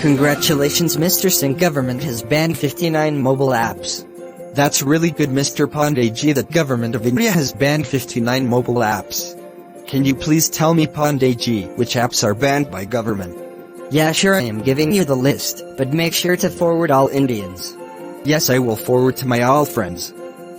Congratulations, Mr. Singh. Government has banned 59 mobile apps. That's really good, Mr. Pandey. That government of India has banned 59 mobile apps. Can you please tell me, Pandey, which apps are banned by government? Yeah, sure, I am giving you the list, but make sure to forward all Indians. Yes, I will forward to my all friends.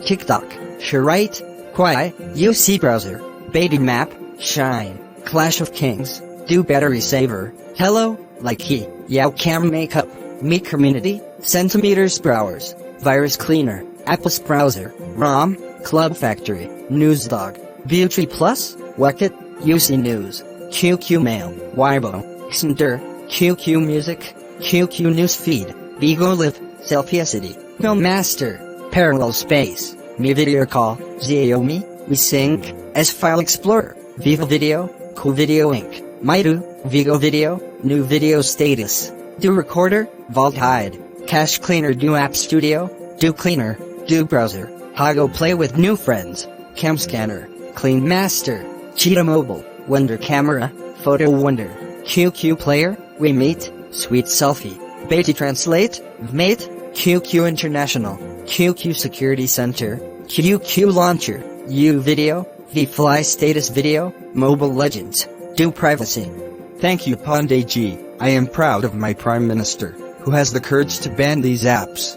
TikTok, Shareit, Kwai, APUS Browser, Vmate, Shein, Clash of Kings, Do Battery Saver, Helo, Likee, YouCam Makeup, Me Community, Centimeters Browsers, Virus Cleaner, APUS Browser, ROMWE, Club Factory, Newsdog, Beutry Plus, WeChat, UC News, QQ Mail, Weibo, Xender, QQ Music, QQ Newsfeed, Vigo Live, SelfieCity, Film Master, Parallel Space, Me Video Call, Xiaomi, WeSync, S-File Explorer, Viva Video, Cool Video Inc., Meitu, Vigo Video, New Video Status, Do Recorder, Vault Hide, Cache Cleaner, Do App Studio, Do Cleaner, Do Browser, Hago Play with New Friends, Cam Scanner, Clean Master, Cheetah Mobile, Wonder Camera, Photo Wonder, QQ Player, Vmate, Sweet Selfie, Baidu Translate, Vmate, QQ International, QQ Security Center, QQ Launcher, Video, Fly Status Video, Mobile Legends, Do Privacy. Thank you, Pandey. I am proud of my Prime Minister, who has the courage to ban these apps.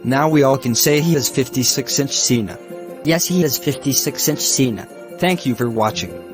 Now we all can say he has 56-inch Sina. Yes, he has 56-inch Sina. Thank you for watching.